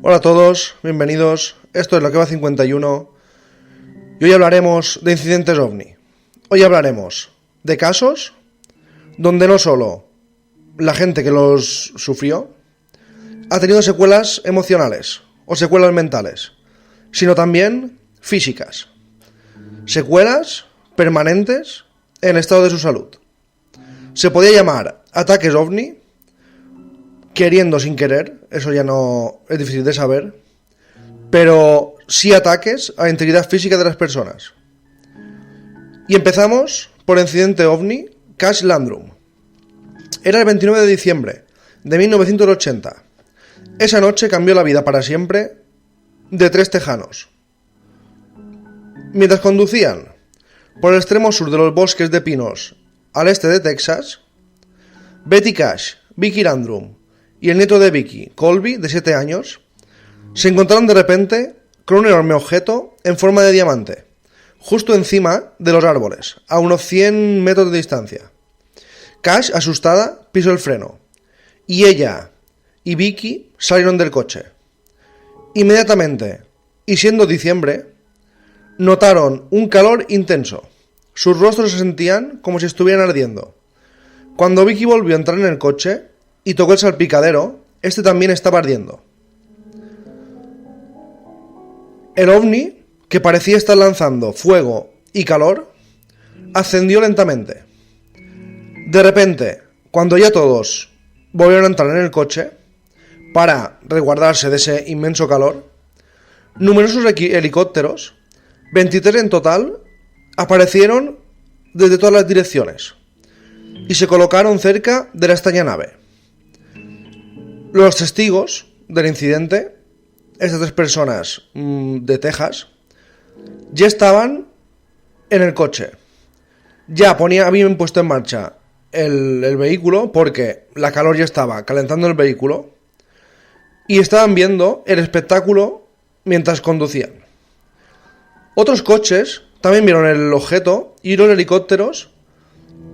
Hola a todos, bienvenidos. Esto es Lo que va 51 y hoy hablaremos de incidentes OVNI. Hoy hablaremos de casos donde no solo la gente que los sufrió ha tenido secuelas emocionales o secuelas mentales, sino también físicas. Secuelas permanentes en el estado de su salud. Se podía llamar ataques OVNI, queriendo sin querer, eso ya no es difícil de saber, pero sí ataques a la integridad física de las personas. Y empezamos por el incidente OVNI Cash Landrum. Era el 29 de diciembre de 1980. Esa noche cambió la vida para siempre de tres tejanos. Mientras conducían por el extremo sur de los bosques de pinos al este de Texas, Betty Cash, Vicky Landrum y el nieto de Vicky, Colby, de 7 años, se encontraron de repente con un enorme objeto en forma de diamante, justo encima de los árboles, a unos 100 metros de distancia. Cash, asustada, pisó el freno, y ella y Vicky salieron del coche. Inmediatamente, y siendo diciembre, notaron un calor intenso. Sus rostros se sentían como si estuvieran ardiendo. Cuando Vicky volvió a entrar en el coche y tocó el salpicadero, este también estaba ardiendo. El ovni, que parecía estar lanzando fuego y calor, ascendió lentamente. De repente, cuando ya todos volvieron a entrar en el coche para resguardarse de ese inmenso calor, numerosos helicópteros, 23 en total, aparecieron desde todas las direcciones y se colocaron cerca de la extraña nave. Los testigos del incidente, estas tres personas de Texas, ya estaban en el coche. Ya habían puesto en marcha el vehículo porque la calor ya estaba calentando el vehículo y estaban viendo el espectáculo mientras conducían. Otros coches también vieron el objeto y los helicópteros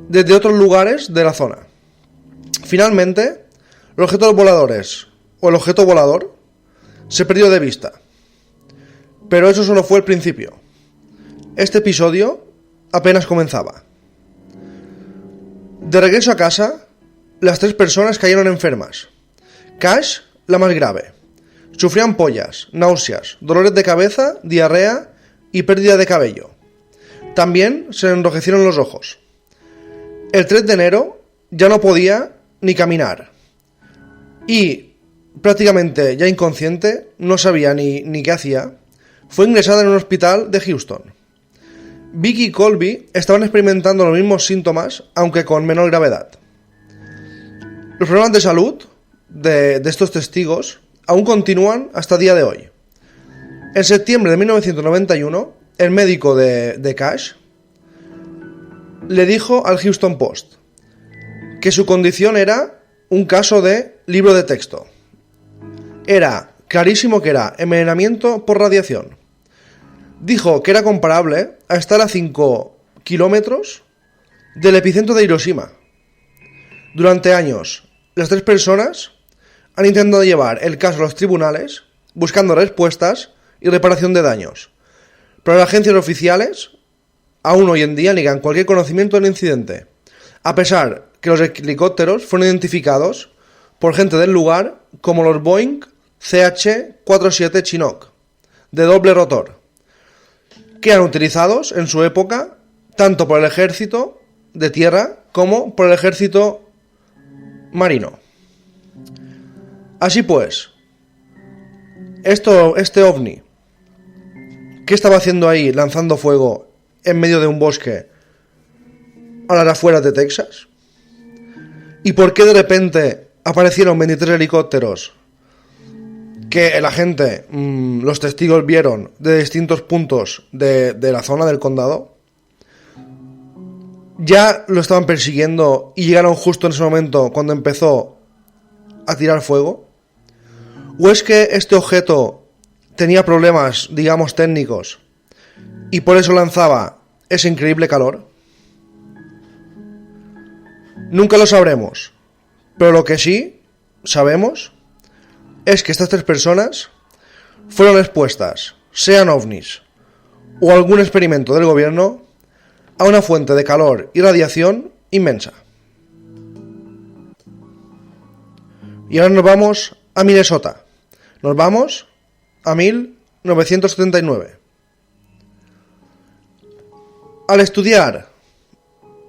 desde otros lugares de la zona. Finalmente, los objetos voladores o el objeto volador se perdió de vista. Pero eso solo fue el principio. Este episodio apenas comenzaba. De regreso a casa, las tres personas cayeron enfermas. Cash, la más grave. Sufría ampollas, náuseas, dolores de cabeza, diarrea y pérdida de cabello. También se le enrojecieron los ojos. El 3 de enero ya no podía ni caminar. Y, prácticamente ya inconsciente, no sabía ni qué hacía, fue ingresada en un hospital de Houston. Vicky y Colby estaban experimentando los mismos síntomas, aunque con menor gravedad. Los problemas de salud de estos testigos aún continúan hasta el día de hoy. En septiembre de 1991, el médico de Cash le dijo al Houston Post que su condición era un caso de libro de texto. Era clarísimo que era envenenamiento por radiación. Dijo que era comparable a estar a 5 kilómetros del epicentro de Hiroshima. Durante años, las tres personas han intentado llevar el caso a los tribunales, buscando respuestas y reparación de daños. Pero las agencias oficiales aún hoy en día niegan cualquier conocimiento del incidente, a pesar que los helicópteros fueron identificados por gente del lugar como los Boeing CH-47 Chinook, de doble rotor, que eran utilizados en su época tanto por el ejército de tierra como por el ejército marino. Así pues, este ovni, ¿qué estaba haciendo ahí lanzando fuego en medio de un bosque a las afueras de Texas? ¿Y por qué de repente aparecieron 23 helicópteros que la gente, los testigos vieron de distintos puntos de la zona del condado? ¿Ya lo estaban persiguiendo y llegaron justo en ese momento cuando empezó a tirar fuego? ¿O es que este objeto tenía problemas, digamos, técnicos y por eso lanzaba ese increíble calor? Nunca lo sabremos, pero lo que sí sabemos es que estas tres personas fueron expuestas, sean ovnis o algún experimento del gobierno, a una fuente de calor y radiación inmensa. Y ahora nos vamos a Minnesota. Nos vamos a 1979. Al estudiar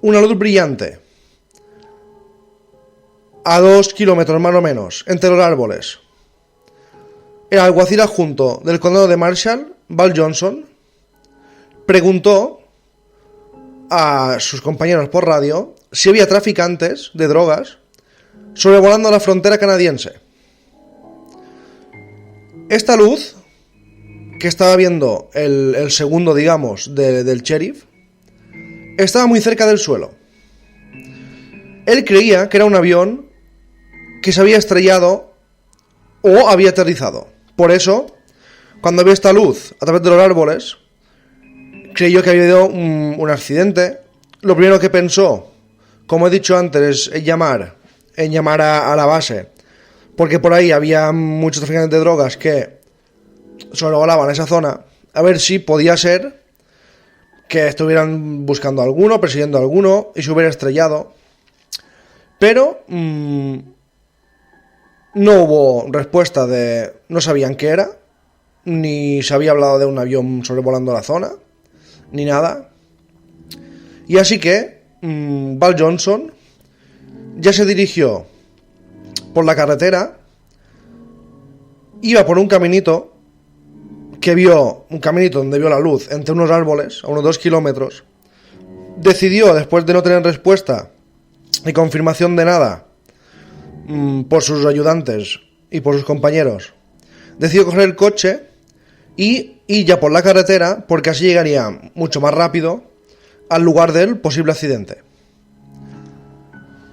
una luz brillante a 2 kilómetros más o menos entre los árboles, el alguacil adjunto del condado de Marshall, Val Johnson, preguntó a sus compañeros por radio si había traficantes de drogas sobrevolando la frontera canadiense. Esta luz que estaba viendo el segundo, digamos, del sheriff, estaba muy cerca del suelo. Él creía que era un avión que se había estrellado o había aterrizado. Por eso, cuando vio esta luz a través de los árboles, creyó que había habido un accidente. Lo primero que pensó, como he dicho antes, es llamar a la base, porque por ahí había muchos traficantes de drogas que sobrevolaban esa zona, a ver si podía ser que estuvieran buscando a alguno, persiguiendo a alguno y se hubiera estrellado. Pero no hubo respuesta no sabían qué era, ni se había hablado de un avión sobrevolando la zona, ni nada. Y así que Val Johnson ya se dirigió por la carretera, iba por un caminito donde vio la luz entre unos árboles a unos 2 kilómetros. Decidió, después de no tener respuesta y confirmación de nada por sus ayudantes y por sus compañeros, decidió coger el coche y ir ya por la carretera, porque así llegaría mucho más rápido al lugar del posible accidente.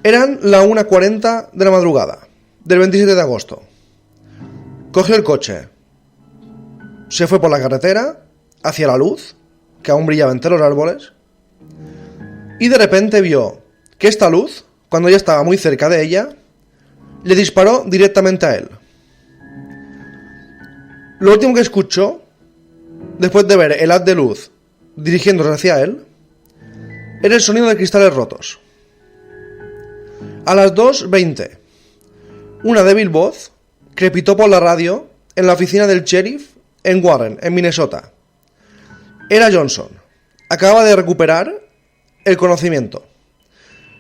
Eran las 1:40 de la madrugada del 27 de agosto. Cogió el coche, se fue por la carretera hacia la luz, que aún brillaba entre los árboles, y de repente vio que esta luz, cuando ya estaba muy cerca de ella, le disparó directamente a él. Lo último que escuchó, después de ver el haz de luz dirigiéndose hacia él, era el sonido de cristales rotos. A las 2:20, una débil voz crepitó por la radio en la oficina del sheriff en Warren, en Minnesota. Era Johnson. Acababa de recuperar el conocimiento.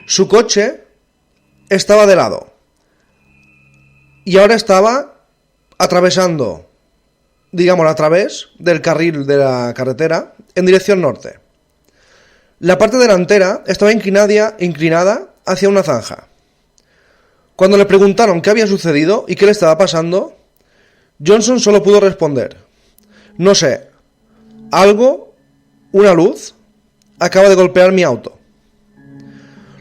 Su coche estaba de lado y ahora estaba atravesando, digamos, a través del carril de la carretera en dirección norte. La parte delantera estaba inclinada hacia una zanja. Cuando le preguntaron qué había sucedido y qué le estaba pasando, Johnson solo pudo responder: no sé, una luz, acaba de golpear mi auto.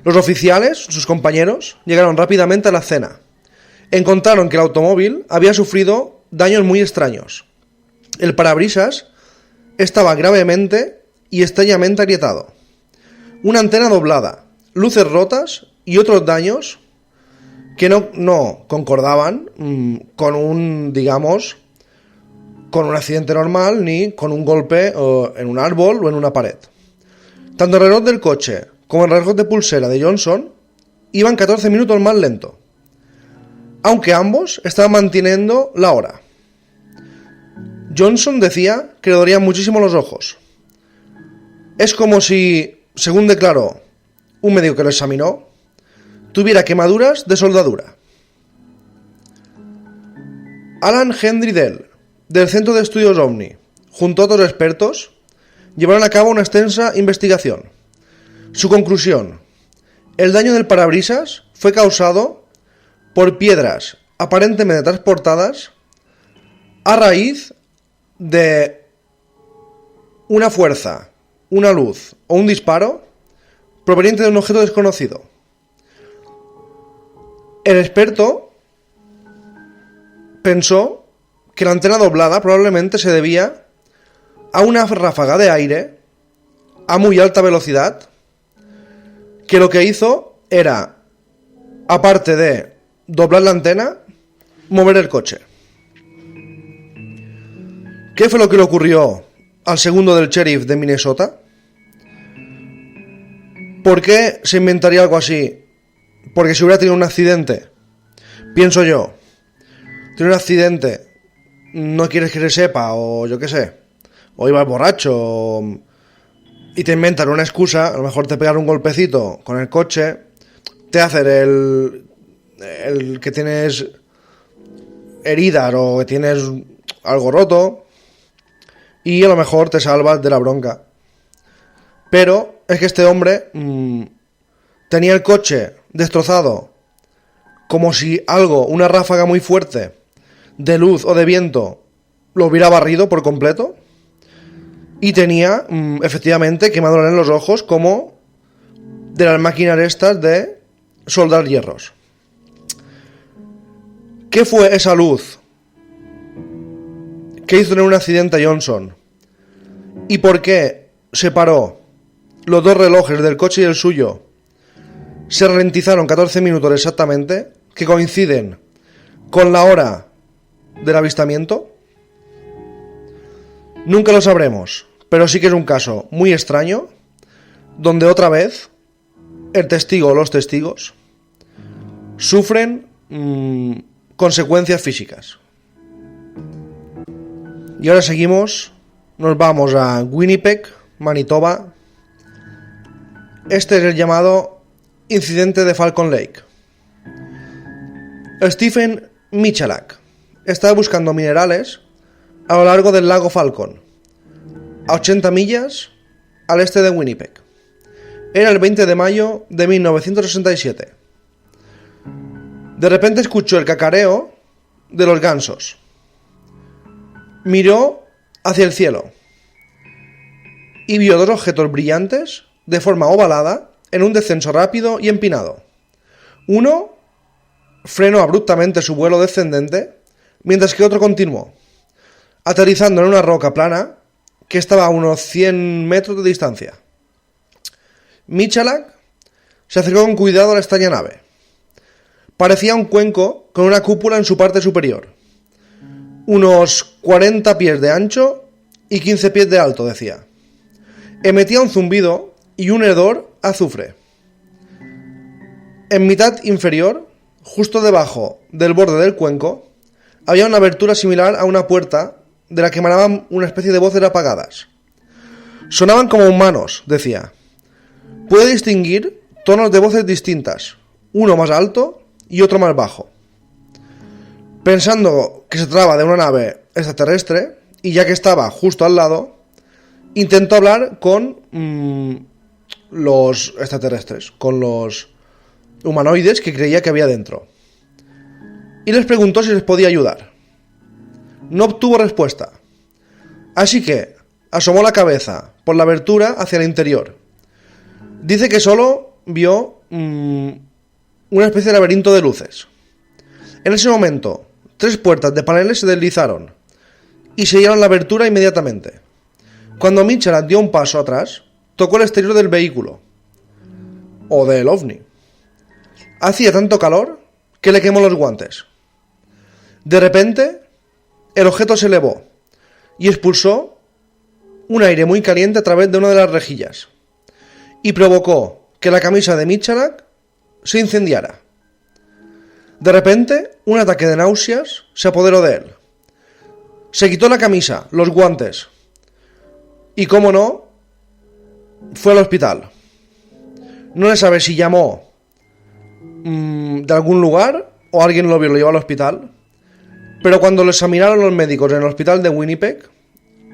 Los oficiales, sus compañeros, llegaron rápidamente a la escena. Encontraron que el automóvil había sufrido daños muy extraños. El parabrisas estaba gravemente y extrañamente agrietado. Una antena doblada, luces rotas y otros daños que no concordaban con un accidente normal ni con un golpe en un árbol o en una pared. Tanto el reloj del coche como el reloj de pulsera de Johnson iban 14 minutos más lento, aunque ambos estaban manteniendo la hora. Johnson decía que le dolían muchísimo los ojos. Es como si, según declaró un médico que lo examinó, tuviera quemaduras de soldadura. Alan Henry Dell, del Centro de Estudios OVNI, junto a otros expertos, llevaron a cabo una extensa investigación. Su conclusión: el daño del parabrisas fue causado por piedras aparentemente transportadas a raíz de una fuerza, una luz o un disparo proveniente de un objeto desconocido. El experto pensó que la antena doblada probablemente se debía a una ráfaga de aire a muy alta velocidad, que lo que hizo era, aparte de doblar la antena, mover el coche. ¿Qué fue lo que le ocurrió al segundo del sheriff de Minnesota? ¿Por qué se inventaría algo así? Porque si hubiera tenido un accidente, pienso yo, tiene un accidente, no quieres que se sepa, o yo qué sé, o ibas borracho, y te inventan una excusa, a lo mejor te pegan un golpecito con el coche, te hacen el que tienes heridas o que tienes algo roto, y a lo mejor te salvas de la bronca. Pero es que este hombre tenía el coche destrozado, como si algo, una ráfaga muy fuerte de luz o de viento, lo hubiera barrido por completo. Y tenía, efectivamente, quemaduras en los ojos, como de las máquinas estas de soldar hierros. ¿Qué fue esa luz que hizo tener un accidente a Johnson? ¿Y por qué se paró? Los dos relojes del coche y el suyo se ralentizaron 14 minutos exactamente, que coinciden con la hora del avistamiento. Nunca lo sabremos, pero sí que es un caso muy extraño, donde otra vez el testigo o los testigos sufren consecuencias físicas. Y ahora seguimos, nos vamos a Winnipeg, Manitoba. Este es el llamado incidente de Falcon Lake. Stephen Michalak estaba buscando minerales a lo largo del lago Falcon, a 80 millas al este de Winnipeg. Era el 20 de mayo de 1967. De repente escuchó el cacareo de los gansos. Miró hacia el cielo y vio dos objetos brillantes de forma ovalada en un descenso rápido y empinado. Uno frenó abruptamente su vuelo descendente, mientras que otro continuó, aterrizando en una roca plana que estaba a unos 100 metros de distancia. Michalak se acercó con cuidado a la extraña nave. Parecía un cuenco con una cúpula en su parte superior. Unos 40 pies de ancho y 15 pies de alto, decía. Emitía un zumbido y un hedor a azufre. En mitad inferior, justo debajo del borde del cuenco, había una abertura similar a una puerta de la que emanaban una especie de voces apagadas. Sonaban como humanos, decía. Puede distinguir tonos de voces distintas, uno más alto y otro más bajo. Pensando que se trataba de una nave extraterrestre, y ya que estaba justo al lado, intentó hablar con los extraterrestres, con los humanoides que creía que había dentro. Y les preguntó si les podía ayudar. No obtuvo respuesta. Así que asomó la cabeza por la abertura hacia el interior. Dice que solo vio una especie de laberinto de luces. En ese momento, 3 puertas de paneles se deslizaron y sellaron la abertura inmediatamente. Cuando Michalak dio un paso atrás, tocó el exterior del vehículo, o del ovni. Hacía tanto calor que le quemó los guantes. De repente, el objeto se elevó y expulsó un aire muy caliente a través de una de las rejillas y provocó que la camisa de Michalak se incendiara. De repente, un ataque de náuseas se apoderó de él. Se quitó la camisa, los guantes y, cómo no, fue al hospital. No le sabe si llamó de algún lugar o alguien lo vio y lo llevó al hospital, pero cuando lo examinaron los médicos en el hospital de Winnipeg,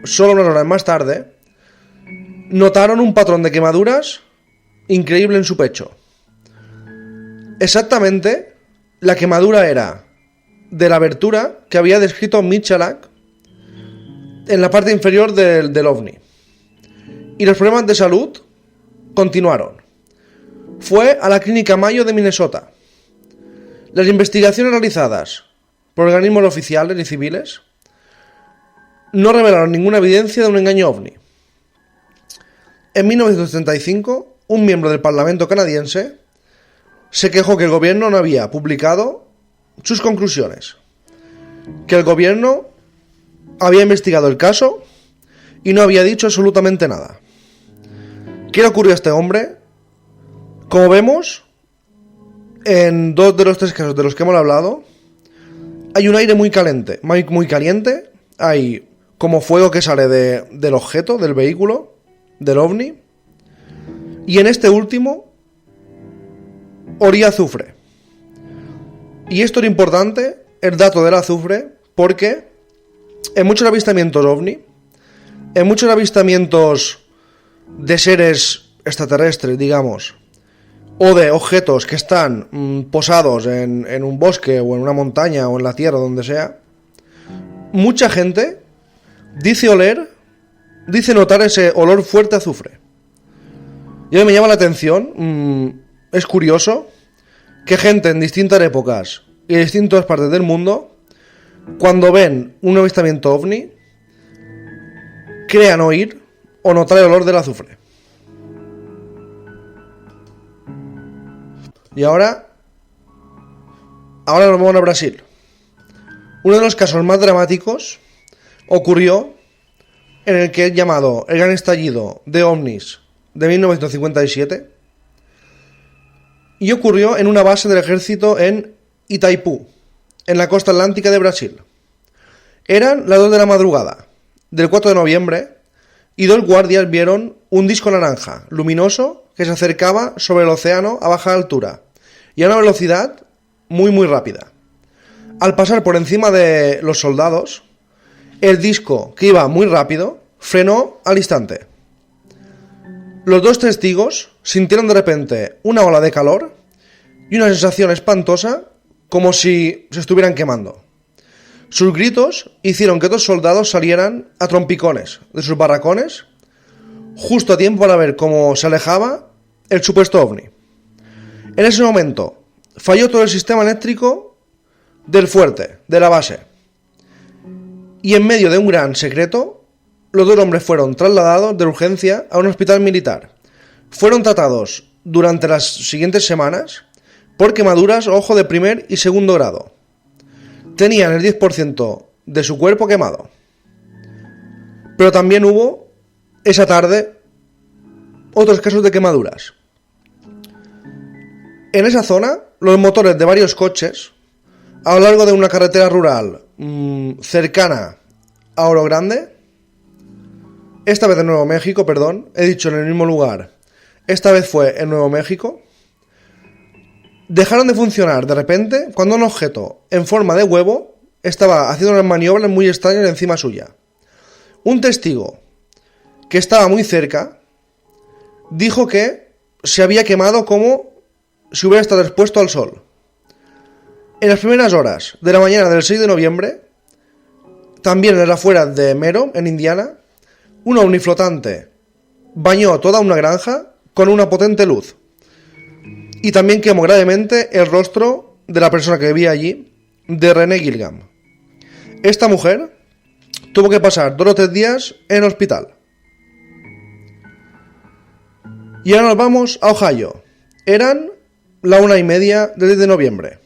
solo unas horas más tarde, notaron un patrón de quemaduras increíble en su pecho. Exactamente, la quemadura era de la abertura que había descrito Michalak en la parte inferior del ovni. Y los problemas de salud continuaron. Fue a la clínica Mayo de Minnesota. Las investigaciones realizadas por organismos oficiales y civiles no revelaron ninguna evidencia de un engaño ovni. En 1935, un miembro del Parlamento canadiense se quejó que el gobierno no había publicado sus conclusiones, que el gobierno había investigado el caso y no había dicho absolutamente nada. ¿Qué le ocurrió a este hombre? Como vemos, en 2 de los 3 casos de los que hemos hablado, hay un aire muy caliente, muy caliente, hay como fuego que sale del objeto, del vehículo, del ovni, y en este último olía azufre. Y esto era importante, el dato del azufre, porque en muchos avistamientos ovni, en muchos avistamientos de seres extraterrestres, digamos, o de objetos que están posados en un bosque o en una montaña o en la tierra, donde sea, mucha gente dice notar ese olor fuerte a azufre. Y a mí me llama la atención, es curioso, que gente en distintas épocas y en distintas partes del mundo, cuando ven un avistamiento ovni, crean oír o notar el olor del azufre. Y ahora nos vamos a Brasil. Uno de los casos más dramáticos ocurrió en el que es llamado el gran estallido de ovnis de 1957 y ocurrió en una base del ejército en Itaipú, en la costa atlántica de Brasil. Eran las 2 de la madrugada del 4 de noviembre y 2 guardias vieron un disco naranja luminoso que se acercaba sobre el océano a baja altura y a una velocidad muy rápida. Al pasar por encima de los soldados, el disco, que iba muy rápido, frenó al instante. Los 2 testigos sintieron de repente una ola de calor y una sensación espantosa como si se estuvieran quemando. Sus gritos hicieron que 2 soldados salieran a trompicones de sus barracones justo a tiempo para ver cómo se alejaba el supuesto ovni. En ese momento falló todo el sistema eléctrico del fuerte, de la base. Y en medio de un gran secreto, los 2 hombres fueron trasladados de urgencia a un hospital militar. Fueron tratados durante las siguientes semanas por quemaduras, ojo, de primer y segundo grado. Tenían el 10% de su cuerpo quemado. Pero también hubo, esa tarde, otros casos de quemaduras. En esa zona, los motores de varios coches, a lo largo de una carretera rural cercana a Oro Grande, esta vez en Nuevo México, he dicho en el mismo lugar, esta vez fue en Nuevo México, dejaron de funcionar de repente cuando un objeto en forma de huevo estaba haciendo unas maniobras muy extrañas encima suya. Un testigo que estaba muy cerca dijo que se había quemado como si hubiera estado expuesto al sol. En las primeras horas de la mañana del 6 de noviembre, también en las afueras de Mero, en Indiana, un ovni flotante bañó toda una granja con una potente luz y también quemó gravemente el rostro de la persona que vivía allí, de René Gilgam. Esta mujer tuvo que pasar 2 o 3 días en el hospital. Y ahora nos vamos a Ohio. Eran la 1:30 del 10 de noviembre.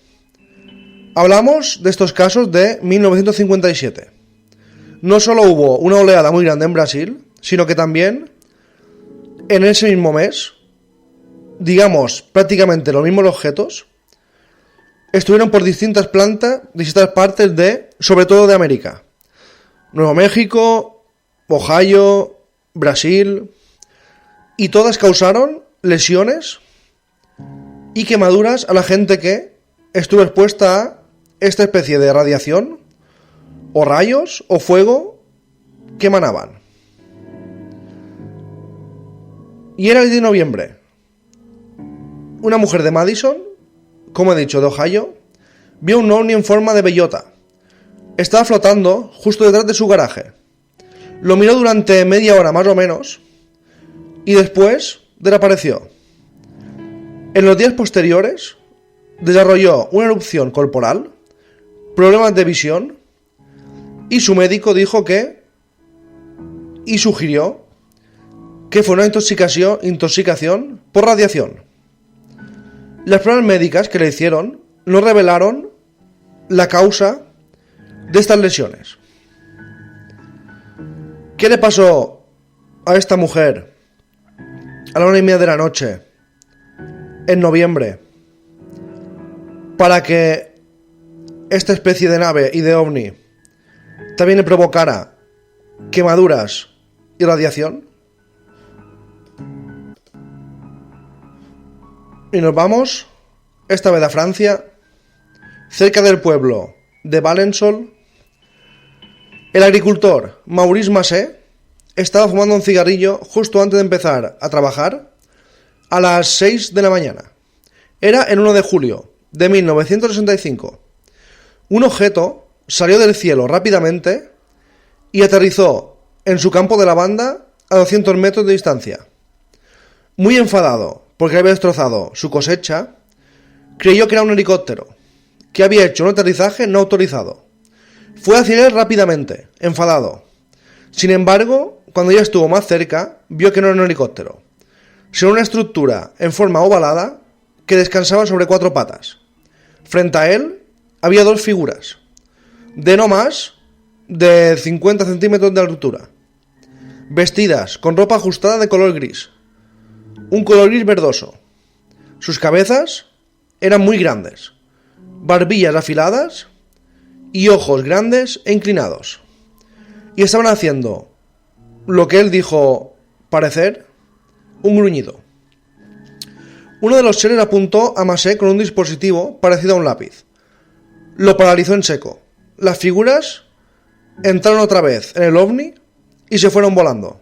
Hablamos de estos casos de 1957. No solo hubo una oleada muy grande en Brasil, sino que también en ese mismo mes, digamos prácticamente los mismos objetos, estuvieron por distintas partes de, sobre todo de América. Nuevo México, Ohio, Brasil, y todas causaron lesiones y quemaduras a la gente que estuvo expuesta a esta especie de radiación o rayos o fuego que emanaban. Y era el 10 de noviembre. Una mujer de Madison, como he dicho, de Ohio, vio un ovni en forma de bellota. Estaba flotando justo detrás de su garaje. Lo miró durante media hora más o menos y después desapareció. En los días posteriores desarrolló una erupción corporal, problemas de visión, y su médico dijo y sugirió que fue una intoxicación por radiación. Las pruebas médicas que le hicieron no revelaron la causa de estas lesiones. ¿Qué le pasó a esta mujer a la 1:30 de la noche en noviembre para que esta especie de nave y de ovni también le provocara quemaduras y radiación? Y nos vamos, esta vez a Francia, cerca del pueblo de Valensole. El agricultor Maurice Massé estaba fumando un cigarrillo justo antes de empezar a trabajar a las 6 de la mañana. Era el 1 de julio de 1965. Un objeto salió del cielo rápidamente y aterrizó en su campo de lavanda a 200 metros de distancia. Muy enfadado porque había destrozado su cosecha, creyó que era un helicóptero, que había hecho un aterrizaje no autorizado. Fue hacia él rápidamente, enfadado. Sin embargo, cuando ya estuvo más cerca, vio que no era un helicóptero, sino una estructura en forma ovalada que descansaba sobre 4 patas. Frente a él había 2 figuras, de no más de 50 centímetros de altura, vestidas con ropa ajustada de color gris, un color gris verdoso. Sus cabezas eran muy grandes, barbillas afiladas y ojos grandes e inclinados. Y estaban haciendo lo que él dijo parecer un gruñido. Uno de los seres apuntó a Massé con un dispositivo parecido a un lápiz. Lo paralizó en seco. Las figuras entraron otra vez en el ovni y se fueron volando.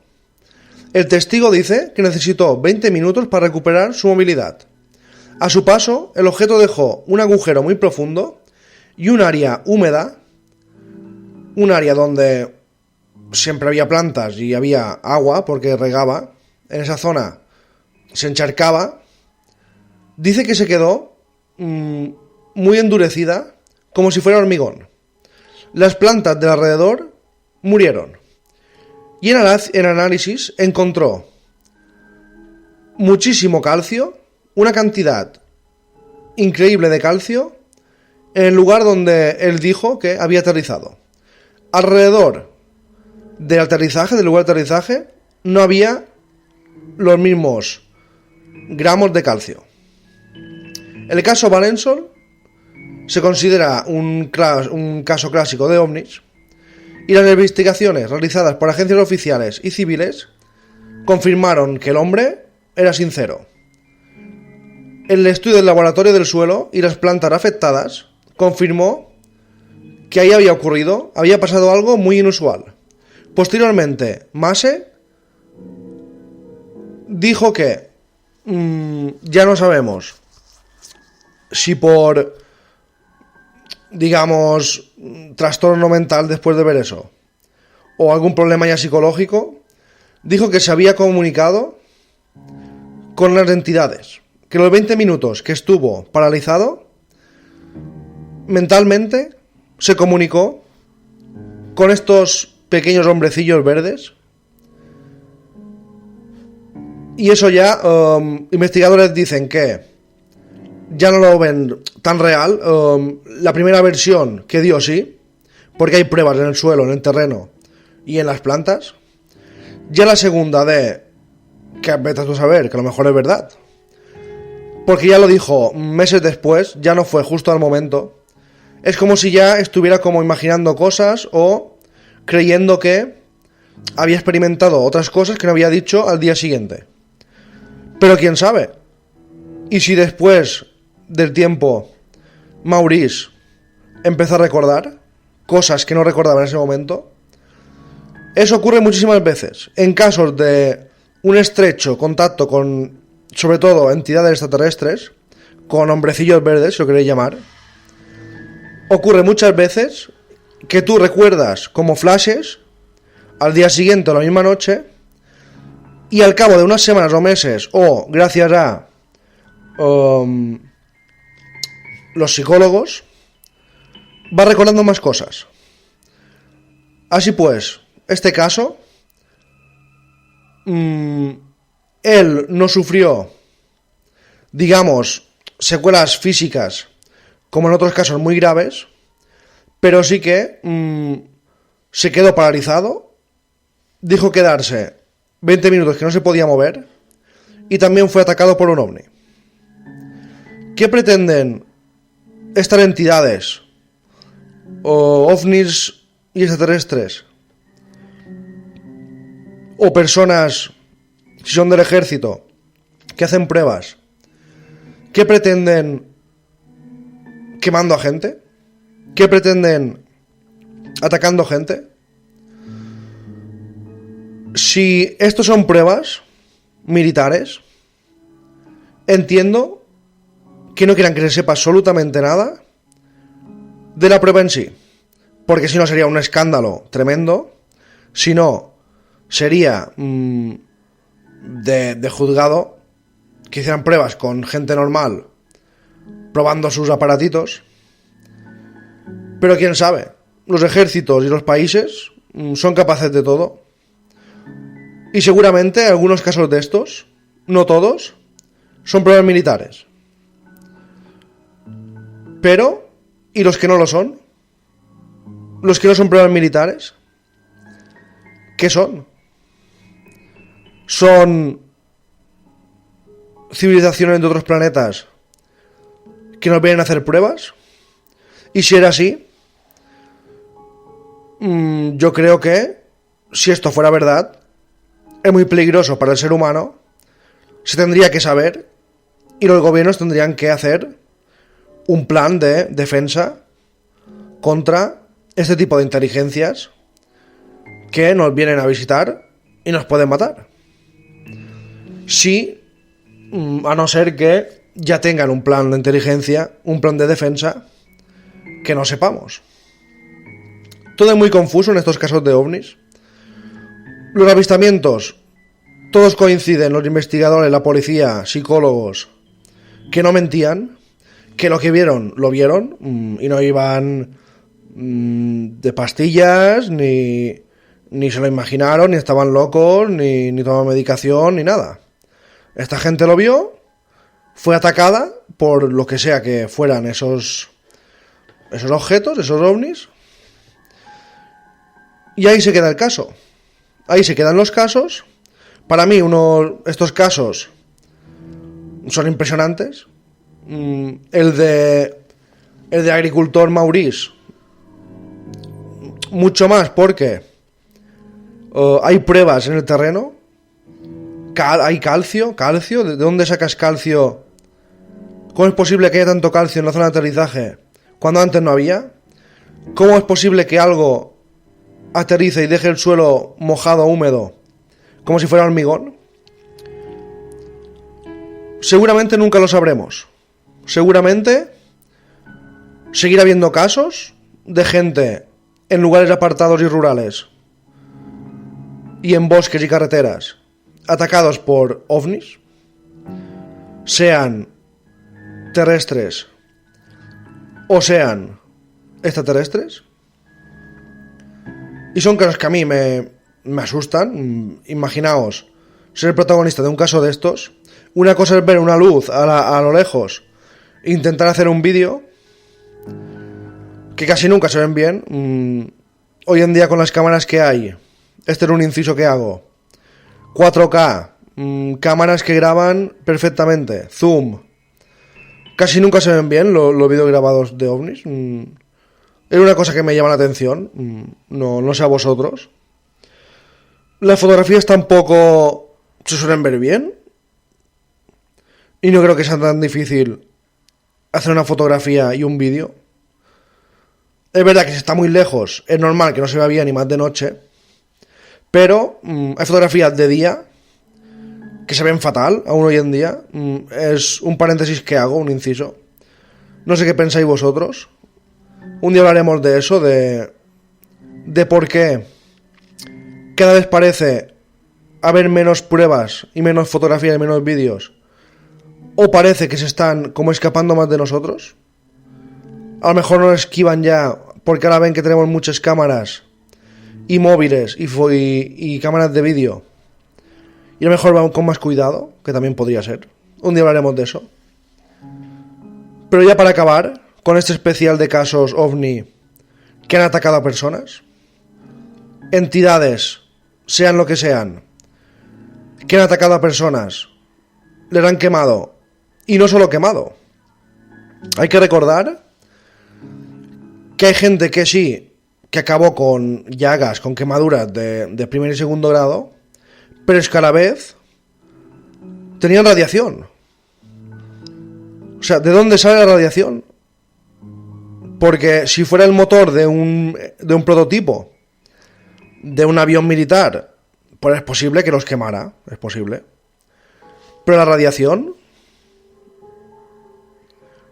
El testigo dice que necesitó 20 minutos para recuperar su movilidad. A su paso, el objeto dejó un agujero muy profundo y un área húmeda, un área donde siempre había plantas y había agua porque regaba. En esa zona se encharcaba. Dice que se quedó muy endurecida, como si fuera hormigón. Las plantas del alrededor murieron. Y en análisis encontró muchísimo calcio, una cantidad increíble de calcio, en el lugar donde él dijo que había aterrizado. Alrededor del aterrizaje, del lugar de aterrizaje, no había los mismos gramos de calcio. El caso Valensole se considera un caso clásico de ovnis, y las investigaciones realizadas por agencias oficiales y civiles confirmaron que el hombre era sincero. El estudio del laboratorio del suelo y las plantas afectadas confirmó que ahí había pasado algo muy inusual. Posteriormente, Massé dijo que ya no sabemos si por, digamos, trastorno mental después de ver eso, o algún problema ya psicológico, dijo que se había comunicado con las entidades, que los 20 minutos que estuvo paralizado, mentalmente se comunicó con estos pequeños hombrecillos verdes, y eso ya, investigadores dicen que ya no lo ven tan real. La primera versión que dio sí, porque hay pruebas en el suelo, en el terreno y en las plantas. Ya la segunda que vete a tú saber, que a lo mejor es verdad, porque ya lo dijo meses después, ya no fue justo al momento. Es como si ya estuviera como imaginando cosas o creyendo que había experimentado otras cosas que no había dicho al día siguiente. Pero quién sabe. Y si después del tiempo Maurice empezó a recordar cosas que no recordaba en ese momento. Eso ocurre muchísimas veces en casos de un estrecho contacto con, sobre todo, entidades extraterrestres, con hombrecillos verdes, si lo queréis llamar. Ocurre muchas veces que tú recuerdas como flashes al día siguiente o la misma noche, y al cabo de unas semanas o meses, o gracias a los psicólogos, va recordando más cosas. Así pues, este caso, él no sufrió, digamos, secuelas físicas como en otros casos muy graves, pero sí que se quedó paralizado dijo quedarse 20 minutos que no se podía mover y también fue atacado por un ovni. ¿Qué pretenden estas entidades o ovnis y extraterrestres o personas, si son del ejército, que hacen pruebas? ¿Qué pretenden quemando a gente? ¿Qué pretenden atacando gente? Si estos son pruebas militares, entiendo que no quieran que se sepa absolutamente nada de la prueba en sí, porque si no sería un escándalo tremendo, si no sería de juzgado que hicieran pruebas con gente normal probando sus aparatitos. Pero quién sabe, los ejércitos y los países son capaces de todo. Y seguramente algunos casos de estos, no todos, son pruebas militares. Pero, ¿y los que no lo son? ¿Los que no son pruebas militares? ¿Qué son? ¿Son civilizaciones de otros planetas que nos vienen a hacer pruebas? Y si era así, yo creo que, si esto fuera verdad, es muy peligroso para el ser humano. Se tendría que saber y los gobiernos tendrían que hacer un plan de defensa contra este tipo de inteligencias que nos vienen a visitar y nos pueden matar. Sí, a no ser que ya tengan un plan de inteligencia, un plan de defensa que no sepamos. Todo es muy confuso en estos casos de ovnis. Los avistamientos, todos coinciden, los investigadores, la policía, psicólogos, que no mentían, que lo que vieron, lo vieron, y no iban de pastillas, ni se lo imaginaron, ni estaban locos, ni tomaban medicación, ni nada. Esta gente lo vio, fue atacada por lo que sea que fueran esos objetos, esos ovnis, y ahí se queda el caso. Ahí se quedan los casos. Para mí, estos casos son impresionantes. El de agricultor Maurice, mucho más, porque hay pruebas en el terreno. Hay calcio. ¿De dónde sacas calcio? ¿Cómo es posible que haya tanto calcio en la zona de aterrizaje cuando antes no había? ¿Cómo es posible que algo aterrice y deje el suelo mojado, húmedo, como si fuera hormigón? Seguramente nunca lo sabremos. Seguramente seguirá habiendo casos de gente en lugares apartados y rurales y en bosques y carreteras atacados por ovnis, sean terrestres o sean extraterrestres. Y son casos que a mí me asustan. Imaginaos ser el protagonista de un caso de estos. Una cosa es ver una luz a lo lejos e intentar hacer un vídeo, que casi nunca se ven bien. Hoy en día, con las cámaras que hay, este es un inciso que hago, 4K, cámaras que graban perfectamente, zoom, casi nunca se ven bien los vídeos grabados de ovnis. Es una cosa que me llama la atención. No sé a vosotros. Las fotografías tampoco se suelen ver bien. Y no creo que sea tan difícil hacer una fotografía y un vídeo. Es verdad que si está muy lejos es normal que no se vea bien, y más de noche. Pero hay fotografías de día que se ven fatal aún hoy en día. Es un paréntesis que hago, un inciso. No sé qué pensáis vosotros. Un día hablaremos de eso, de por qué cada vez parece haber menos pruebas y menos fotografías y menos vídeos, o parece que se están como escapando más de nosotros. A lo mejor nos esquivan ya porque ahora ven que tenemos muchas cámaras y móviles y cámaras de vídeo, y a lo mejor van con más cuidado, que también podría ser. Un día hablaremos de eso. Pero ya para acabar con este especial de casos ovni que han atacado a personas, entidades sean lo que sean, que han atacado a personas, les han quemado, y no solo quemado. Hay que recordar que hay gente que sí, que acabó con llagas, con quemaduras de primer y segundo grado, pero es que a la vez tenían radiación. O sea, ¿de dónde sale la radiación? Porque si fuera el motor de un prototipo, de un avión militar, pues es posible que los quemara, es posible. Pero la radiación,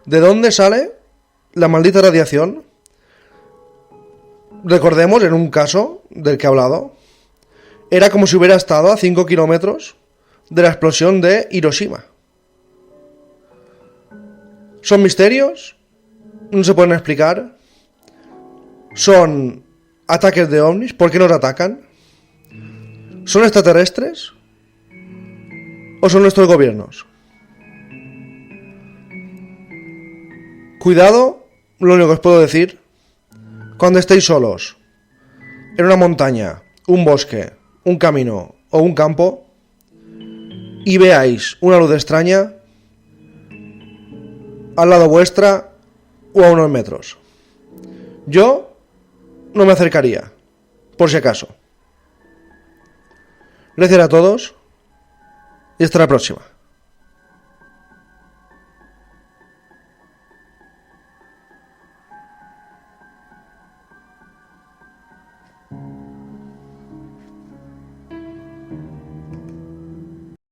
¿de dónde sale la maldita radiación? Recordemos, en un caso del que he hablado, era como si hubiera estado a 5 kilómetros de la explosión de Hiroshima. ¿Son misterios? ¿No se pueden explicar? ¿Son ataques de ovnis? ¿Por qué nos atacan? ¿Son extraterrestres? ¿O son nuestros gobiernos? Cuidado, lo único que os puedo decir, cuando estéis solos, en una montaña, un bosque, un camino o un campo, y veáis una luz extraña al lado vuestra o a unos metros. Yo no me acercaría, por si acaso. Gracias a todos y hasta la próxima.